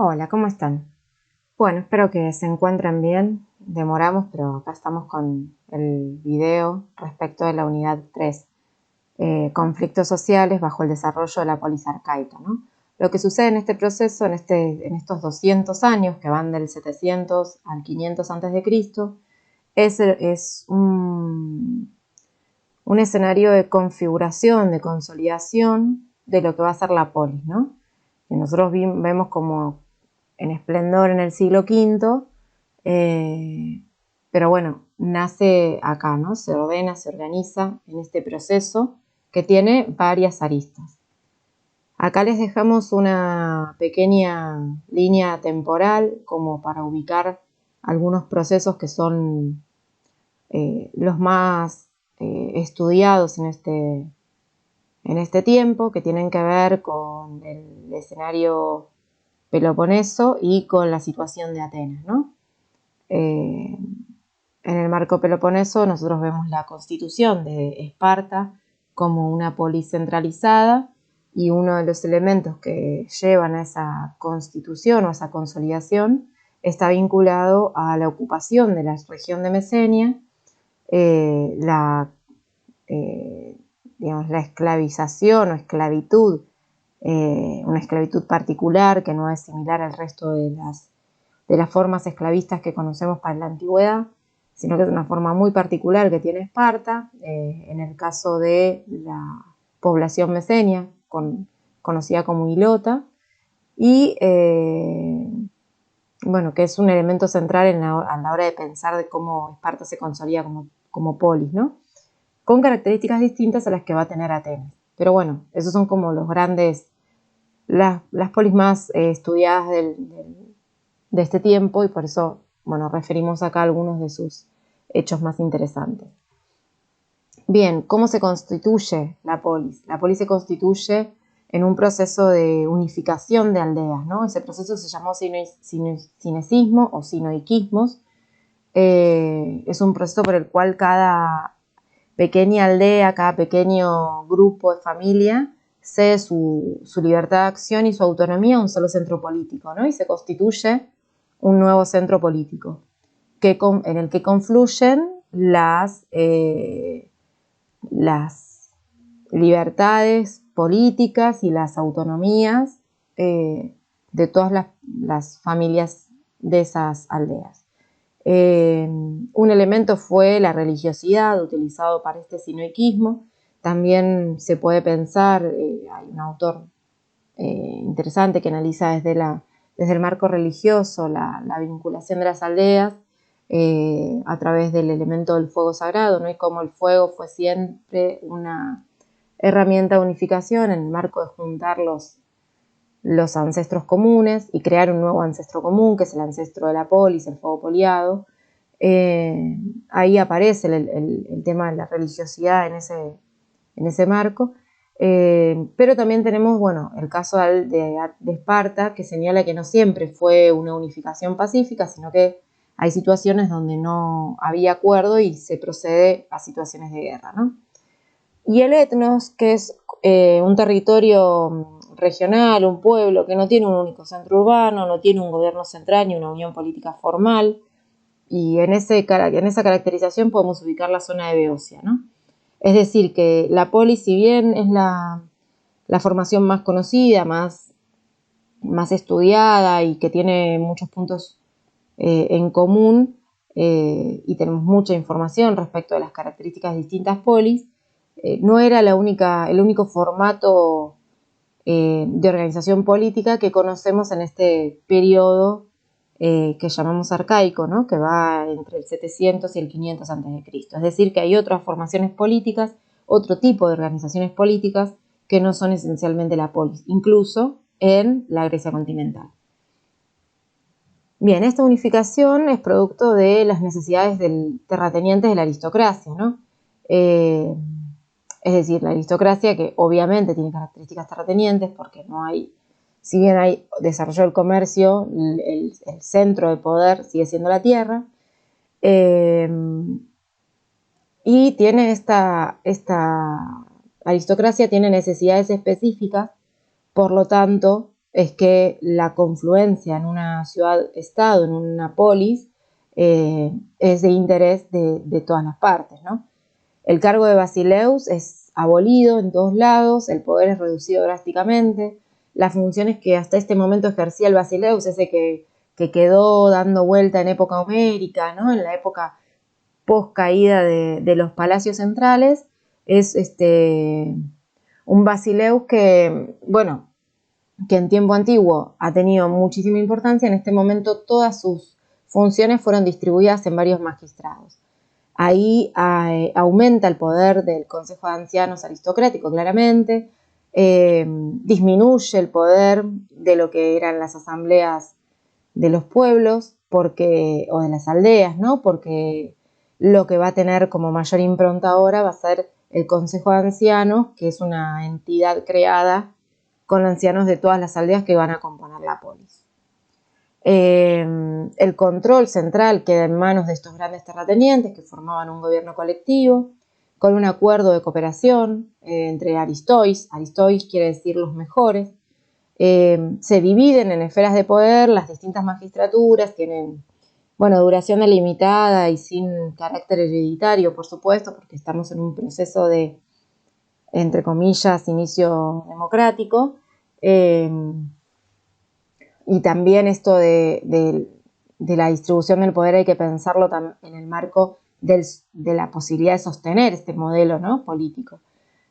Hola, ¿cómo están? Bueno, espero que se encuentren bien. Demoramos, pero acá estamos con el video respecto de la unidad 3, conflictos sociales bajo el desarrollo de la polis arcaica, ¿no? Lo que sucede en este proceso, en estos 200 años que van del 700 al 500 antes de Cristo, es un escenario de configuración, de consolidación de lo que va a ser la polis, ¿no? Que nosotros vemos como en esplendor en el siglo V, pero bueno, nace acá, ¿no? Se ordena, se organiza en este proceso que tiene varias aristas. Acá les dejamos una pequeña línea temporal como para ubicar algunos procesos que son los más estudiados en este tiempo, que tienen que ver con el escenario Peloponeso y con la situación de Atenas, ¿no? En el marco peloponeso nosotros vemos la constitución de Esparta como una polis centralizada, y uno de los elementos que llevan a esa constitución o a esa consolidación está vinculado a la ocupación de la región de Mesenia, la, digamos, la esclavización o esclavitud, una esclavitud particular que no es similar al resto de las formas esclavistas que conocemos para la antigüedad, sino que es una forma muy particular que tiene Esparta, en el caso de la población mesenia, conocida como Hilota, y bueno, que es un elemento central a la hora de pensar de cómo Esparta se consolida como polis, ¿no? Con características distintas a las que va a tener Atenas. Pero bueno, esos son como los grandes, las polis más estudiadas de este tiempo, y por eso, bueno, referimos acá algunos de sus hechos más interesantes. Bien, ¿cómo se constituye la polis? La polis se constituye en un proceso de unificación de aldeas, ¿no? Ese proceso se llamó cinesismo o sinoiquismos. Es un proceso por el cual cada pequeña aldea, cada pequeño grupo de familia cede su libertad de acción y su autonomía a un solo centro político, ¿no? Y se constituye un nuevo centro político en el que confluyen las libertades políticas y las autonomías de todas las familias de esas aldeas. Un elemento fue la religiosidad utilizado para este sinoiquismo. También se puede pensar, hay un autor interesante que analiza desde el marco religioso la vinculación de las aldeas a través del elemento del fuego sagrado, ¿no? Y cómo el fuego fue siempre una herramienta de unificación en el marco de juntar los ancestros comunes y crear un nuevo ancestro común, que es el ancestro de la polis, el fuego poliado. Ahí aparece el tema de la religiosidad en ese marco. Pero también tenemos, bueno, el caso de Esparta, que señala que no siempre fue una unificación pacífica, sino que hay situaciones donde no había acuerdo y se procede a situaciones de guerra, ¿no? Y el etnos, que es un territorio regional, un pueblo que no tiene un único centro urbano, no tiene un gobierno central ni una unión política formal, y en esa caracterización podemos ubicar la zona de Beocia, ¿no? Es decir, que la polis, si bien es la formación más conocida, más estudiada y que tiene muchos puntos en común, y tenemos mucha información respecto de las características de distintas polis, no era el único formato de organización política que conocemos en este periodo que llamamos arcaico, ¿no? Que va entre el 700 y el 500 a.C. Es decir, que hay otras formaciones políticas, otro tipo de organizaciones políticas que no son esencialmente la polis, incluso en la Grecia continental. Bien, esta unificación es producto de las necesidades terratenientes de la aristocracia, ¿no? Es decir, la aristocracia, que obviamente tiene características terratenientes porque no hay, si bien hay desarrollo del comercio, el centro de poder sigue siendo la tierra, y tiene esta aristocracia tiene necesidades específicas, por lo tanto, es que la confluencia en una ciudad-estado, en una polis, es de interés de todas las partes, ¿no? El cargo de basileus es abolido en todos lados, el poder es reducido drásticamente, las funciones que hasta este momento ejercía el basileus, ese que quedó dando vuelta en época homérica, ¿no? En la época post caída de los palacios centrales, es un basileus que, bueno, que en tiempo antiguo ha tenido muchísima importancia. En este momento todas sus funciones fueron distribuidas en varios magistrados. Ahí aumenta el poder del Consejo de Ancianos aristocrático, claramente, disminuye el poder de lo que eran las asambleas de los pueblos o de las aldeas, ¿no? Porque lo que va a tener como mayor impronta ahora va a ser el Consejo de Ancianos, que es una entidad creada con ancianos de todas las aldeas que van a componer la polis. El control central queda en manos de estos grandes terratenientes que formaban un gobierno colectivo con un acuerdo de cooperación entre aristois quiere decir los mejores. Se dividen en esferas de poder, las distintas magistraturas tienen, bueno, duración delimitada y sin carácter hereditario, por supuesto, porque estamos en un proceso de, entre comillas, inicio democrático. Y también esto de la distribución del poder hay que pensarlo en el marco de la posibilidad de sostener este modelo, ¿no?, político.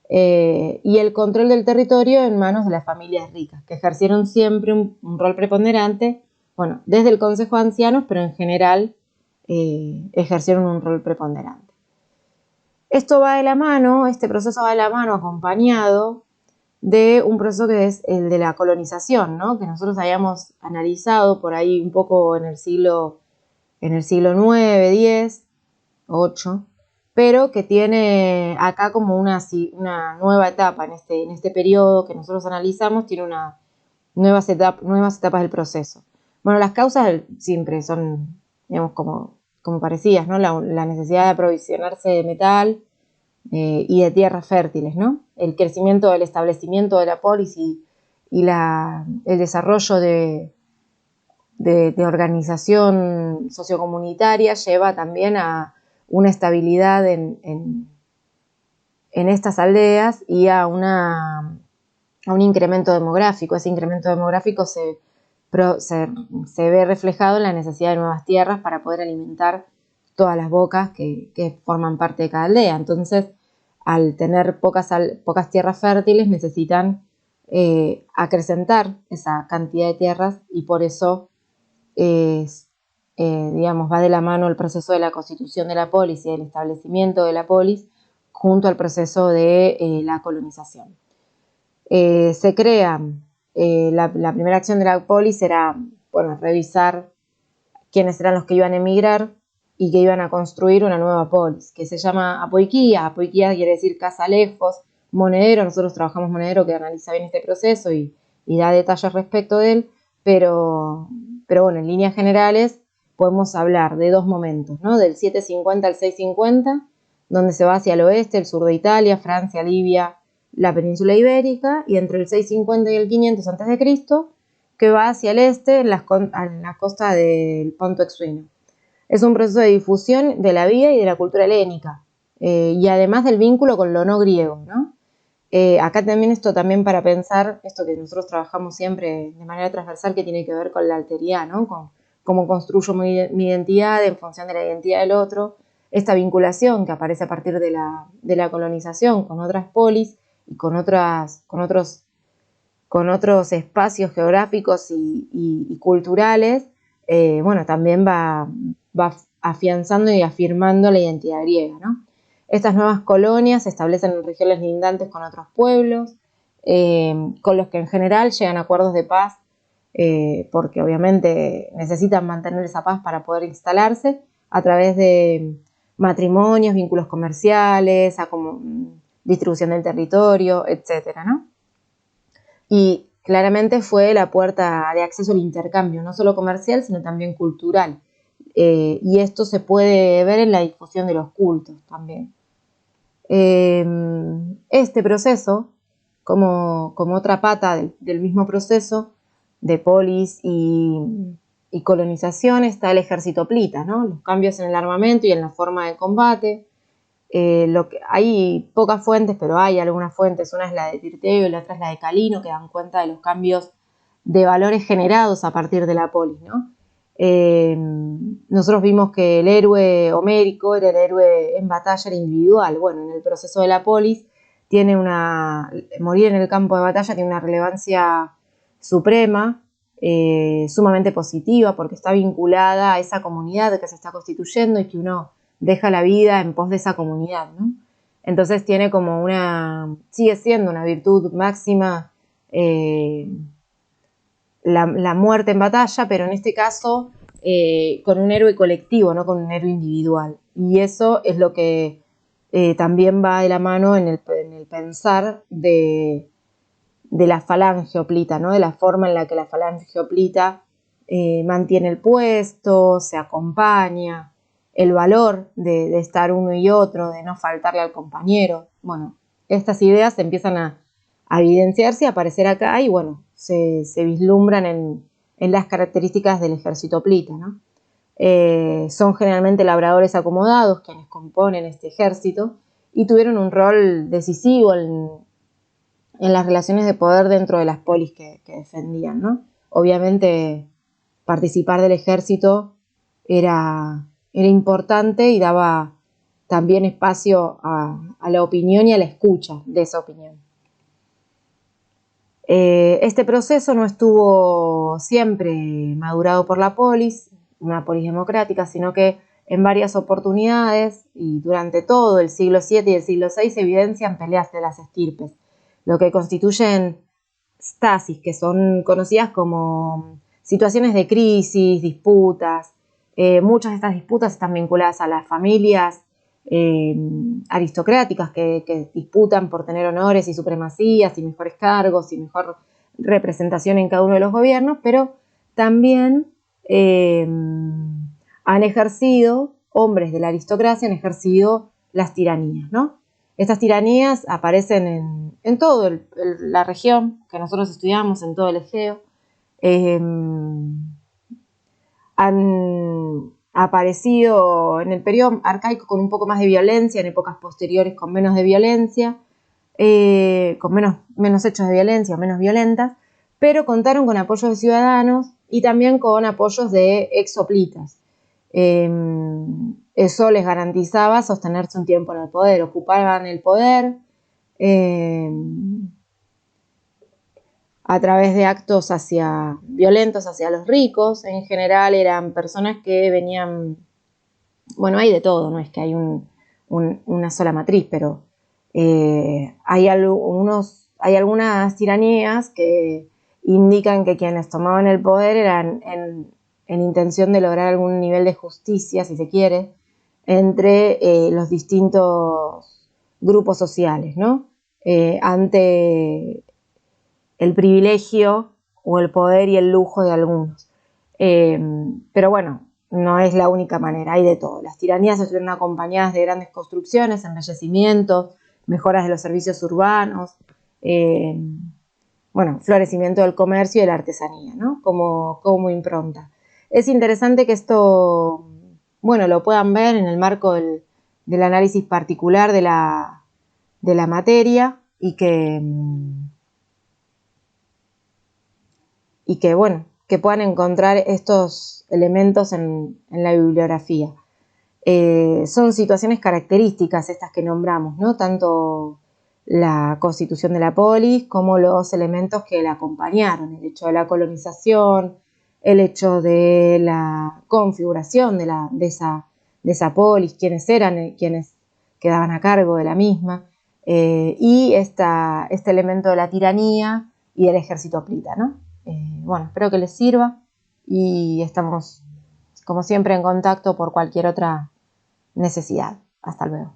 Y el control del territorio en manos de las familias ricas, que ejercieron siempre un rol preponderante, bueno, desde el Consejo de Ancianos, pero en general ejercieron un rol preponderante. Esto va de la mano, este proceso va de la mano acompañado de un proceso que es el de la colonización, ¿no?, que nosotros habíamos analizado por ahí un poco en el siglo IX, X, VIII, pero que tiene acá como una nueva etapa en este periodo que nosotros analizamos, tiene nuevas etapas del proceso. Bueno, las causas siempre son, digamos, como parecidas, ¿no? La necesidad de aprovisionarse de metal y de tierras fértiles, ¿no? El crecimiento del establecimiento de la polis y el desarrollo de organización sociocomunitaria lleva también a una estabilidad en estas aldeas y a un incremento demográfico. Ese incremento demográfico se ve reflejado en la necesidad de nuevas tierras para poder alimentar todas las bocas que forman parte de cada aldea. Entonces, al tener pocas tierras fértiles, necesitan acrecentar esa cantidad de tierras y por eso digamos, va de la mano el proceso de la constitución de la polis y del establecimiento de la polis junto al proceso de la colonización. Se crea, la primera acción de la polis era, bueno, revisar quiénes eran los que iban a emigrar y que iban a construir una nueva polis, que se llama apoiquía. Apoiquía quiere decir casa lejos, monedero. Nosotros trabajamos monedero, que analiza bien este proceso y da detalles respecto de él, pero bueno, en líneas generales podemos hablar de dos momentos, ¿no? Del 750 al 650, donde se va hacia el oeste, el sur de Italia, Francia, Libia, la península ibérica, y entre el 650 y el 500 a.C., que va hacia el este, en la costa del Ponto Exuino. Es un proceso de difusión de la vida y de la cultura helénica, y además del vínculo con lo no griego, ¿no? Acá también esto también para pensar, esto que nosotros trabajamos siempre de manera transversal, que tiene que ver con la alteridad, ¿no? Con cómo construyo mi identidad en función de la identidad del otro, esta vinculación que aparece a partir de la colonización con otras polis y con otros espacios geográficos y culturales, bueno, también va afianzando y afirmando la identidad griega, ¿no? Estas nuevas colonias se establecen en regiones lindantes con otros pueblos, con los que en general llegan a acuerdos de paz, porque obviamente necesitan mantener esa paz para poder instalarse a través de matrimonios, vínculos comerciales, distribución del territorio, etcétera, ¿no? Y claramente fue la puerta de acceso al intercambio, no solo comercial, sino también cultural. Y esto se puede ver en la difusión de los cultos también. Este proceso, como otra pata del mismo proceso, de polis y colonización está el ejército plita, ¿no? Los cambios en el armamento y en la forma de combate. Hay pocas fuentes, pero hay algunas fuentes. Una es la de Tirteo y la otra es la de Calino, que dan cuenta de los cambios de valores generados a partir de la polis, ¿no? Nosotros vimos que el héroe homérico era el héroe en batalla, era individual. Bueno, en el proceso de la polis morir en el campo de batalla tiene una relevancia suprema, sumamente positiva, porque está vinculada a esa comunidad que se está constituyendo y que uno deja la vida en pos de esa comunidad, ¿no? Entonces sigue siendo una virtud máxima la muerte en batalla, pero en este caso con un héroe colectivo, no con un héroe individual. Y eso es lo que también va de la mano en el pensar de la falange hoplita, ¿no? De la forma en la que la falange hoplita mantiene el puesto, se acompaña, el valor de estar uno y otro, de no faltarle al compañero. Bueno, estas ideas empiezan a evidenciarse, a aparecer acá y bueno, se vislumbran en las características del ejército hoplita, ¿no? Son generalmente labradores acomodados quienes componen este ejército y tuvieron un rol decisivo en las relaciones de poder dentro de las polis que defendían, ¿no? Obviamente participar del ejército era importante y daba también espacio a la opinión y a la escucha de esa opinión. Este proceso no estuvo siempre madurado por la polis, una polis democrática, sino que en varias oportunidades y durante todo el siglo VII y el siglo VI se evidencian peleas de las estirpes, lo que constituyen stasis, que son conocidas como situaciones de crisis, disputas. Muchas de estas disputas están vinculadas a las familias aristocráticas que disputan por tener honores y supremacías y mejores cargos y mejor representación en cada uno de los gobiernos, pero también hombres de la aristocracia han ejercido las tiranías, ¿no? Estas tiranías aparecen en toda la región que nosotros estudiamos, en todo el Egeo. Han aparecido en el periodo arcaico con un poco más de violencia, en épocas posteriores con menos de violencia, con menos hechos de violencia, menos violentas, pero contaron con apoyos de ciudadanos y también con apoyos de exhoplitas. Eso les garantizaba sostenerse un tiempo en el poder, ocupaban el poder a través de actos violentos hacia los ricos. En general eran personas que venían, bueno, hay de todo, no es que hay una sola matriz, pero hay algunas tiranías que indican que quienes tomaban el poder eran en intención de lograr algún nivel de justicia, si se quiere, entre los distintos grupos sociales, ¿no? Ante el privilegio o el poder y el lujo de algunos. Pero bueno, no es la única manera, hay de todo. Las tiranías estuvieron acompañadas de grandes construcciones, embellecimientos, mejoras de los servicios urbanos, florecimiento del comercio y de la artesanía, ¿no? Como impronta. Es interesante que esto, lo puedan ver en el marco del análisis particular de la materia y que puedan encontrar estos elementos en la bibliografía. Son situaciones características estas que nombramos, ¿no? Tanto la constitución de la polis como los elementos que la acompañaron, el hecho de la colonización, el hecho de la configuración de esa polis, quiénes eran, quienes quedaban a cargo de la misma, y este elemento de la tiranía y del ejército hoplita, ¿no? Espero que les sirva y estamos, como siempre, en contacto por cualquier otra necesidad. Hasta luego.